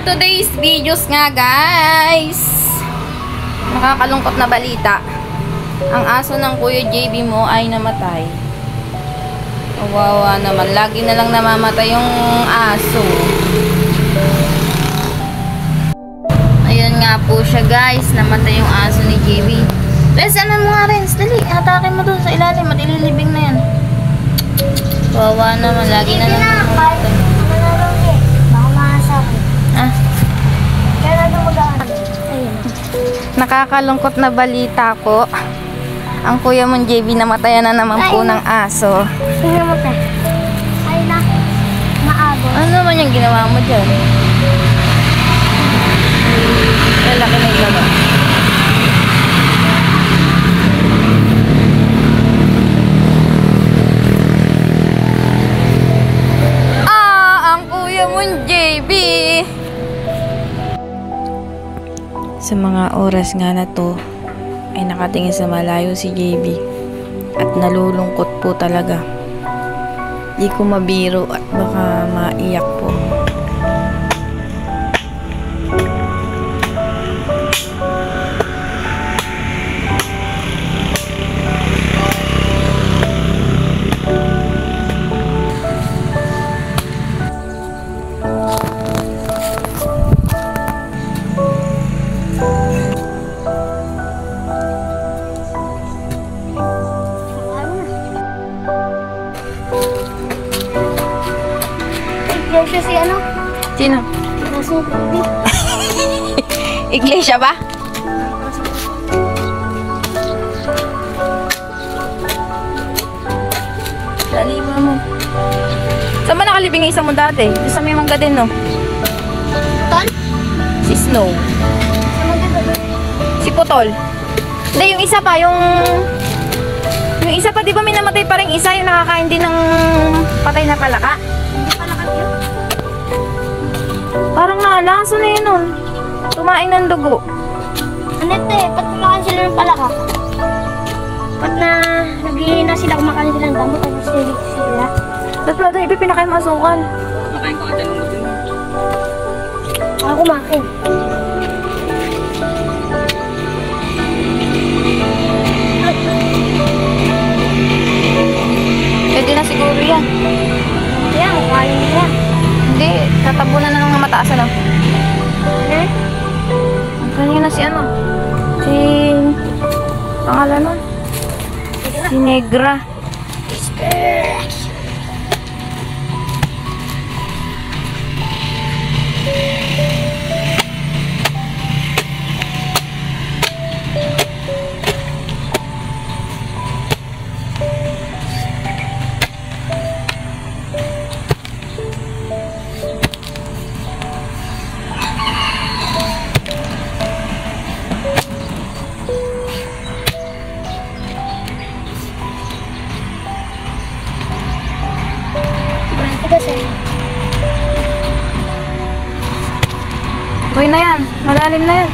today's videos nga guys, nakakalungkot na balita. Ang aso ng Kuya JB mo ay namatay. Kawawa naman, lagi na lang namamatay yung aso. Ayan nga po siya guys, namatay yung aso ni JB. Rens, ano mo nga Rens, dali, hatakin mo doon sa ilalim at ililibing na yan. Kawawa naman, lagi na lang namamatay. Nakakalungkot na balita po. Ang kuya mong JB namatayan na naman po ng aso. Sino namatay? Ay na, maabot. Ano naman yung ginawa mo dyan? Lalaki na yung gaba. Ang kuya mong JB! Sa mga oras nga na to, ay nakatingin sa malayo si JB at nalulungkot po talaga. Di ko mabiro at baka maiyak po. Iglesia si ano? Sino? Nasa baby. Iglesia ba? Laliwa mo. Saan ba nakalibing yung isa mo dati? Sa may mangga din, no? Tol? Si Snow. Si Putol. Hindi, yung isa pa, yung isa pa, di ba may namatay pa rin isa, yung nakakain din ng patay na palaka? Hindi palaka yun? Parang nalaso na yun, nun. Tumain ng dugo. Ano ito eh, pag kumakain sila ng palaka. Pag naghihina sila, kumakain sila ng damo, tapos sila. Ba't pala doon, pinakain mo asukal? Nakain ko ata ng gabi mo. Ako kumain. Pwede na siguro yan. Kaya, kumain nila. Hindi, tatabunan na lang ng mataas na lang. Eh? Kanina si ano? Si... pangalan nun? Si Negra. Uy na yan. Malalim na yan.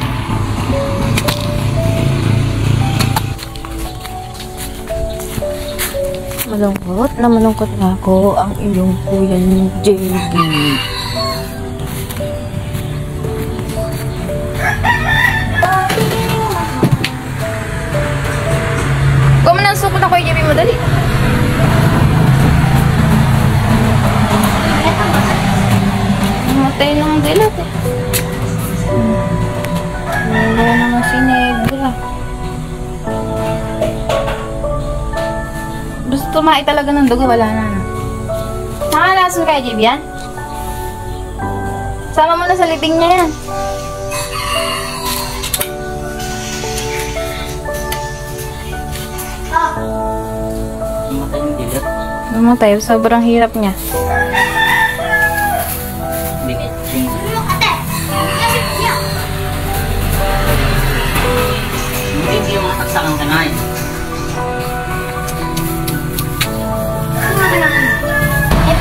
Malungkot na malungkot nga ako ang iyong kuya ni JB. Kuha mo na ang suko na kuya JB mo, dali. Matay ng dilat eh. Wala naman si Negra. Gusto tumae talaga ng dugo, wala na. Nakalason kaya, JB yan? Sama mo na sa libing niya yan. Namatay yung dilat. Namatay, sobrang hirap niya. Hindi yung mga saksakang kanay.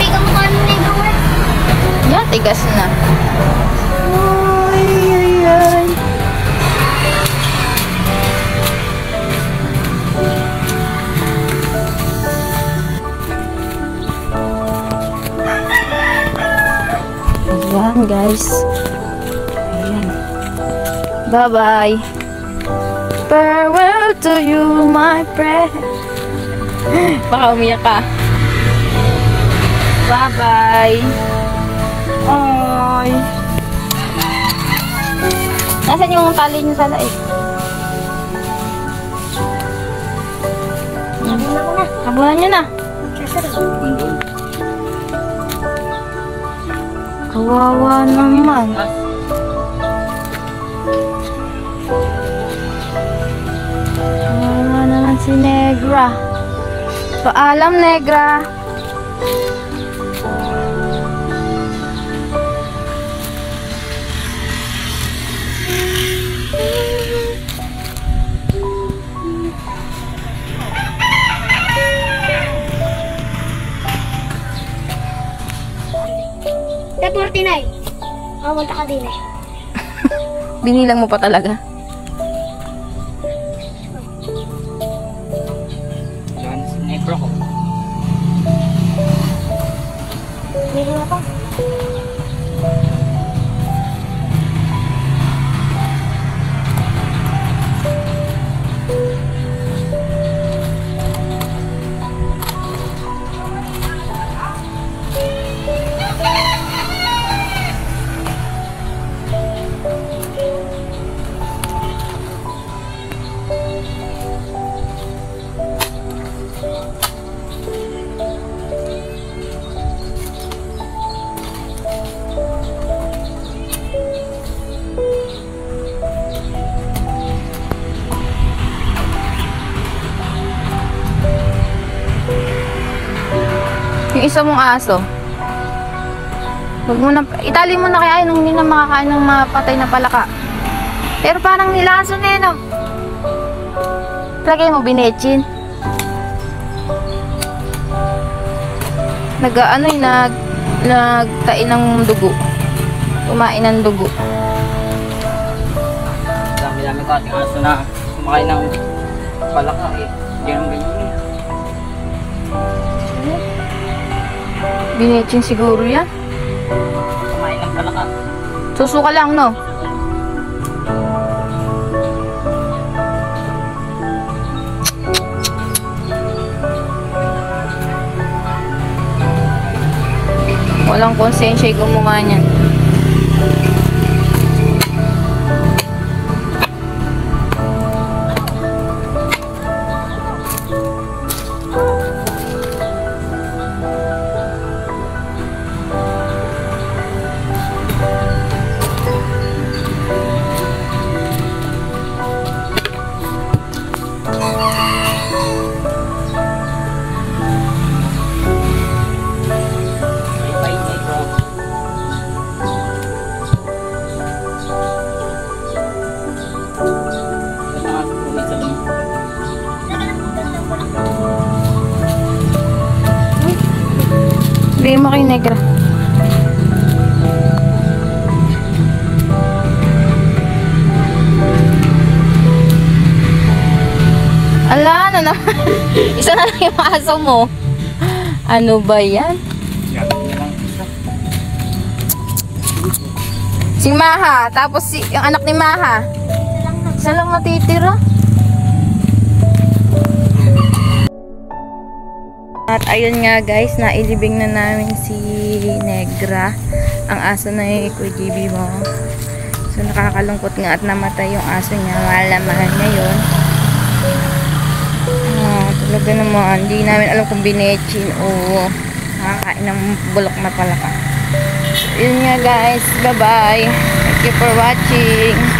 Piga mo kami na yung Yan, tigas na. Ayan guys. Ayan. Bye-bye. Farewell to you, my friend. Baka umiyak ka. Bye-bye. Ay. Nasaan yung tali niyo sa laik? Nabunan ko na. Kabuhan niyo na. Andun. Kawawa naman. Kawawa naman si Negra. Paalam, Negra. Step 49. Mamunta ka din eh. Binilang mo pa talaga. Yan, si Negro ko. Meron na pa. Yung isa mong aso. Wag mo na, itali mo na kaya nung hindi na makakain ng mapatay na palaka. Pero parang nilaso na yun, oh. Lagay mo binetchin. Nag-ano yun, nagtain ng dugo. Kumain ng dugo. Dami-dami ko ating aso na kumakain ng palaka eh. Hindi naman ganyan eh. Binetchin siguro yan. Kumain ng palaka. Susuka lang, no? Walang konsensya yung gumawa niyan. Bye-bye, Negro. Ba't ang aso punit sa loob? Bigay mo kay Negra. Ala, ano naman? Isa na lang yung aso mo. Ano ba yan? Gamit niya lang isa. Si Maha, tapos yung anak ni Maha. Isa lang matitira. At ayun nga guys, nailibing na namin si Negra, ang aso na yung Kuya GB mo. So nakakalungkot nga at namatay yung aso niya. Mahal na mahal niya yun. Talaga naman, hindi namin alam kung binetchin o nakakain ng bulok na palaka. So, yun nga guys, bye bye. Thank you for watching.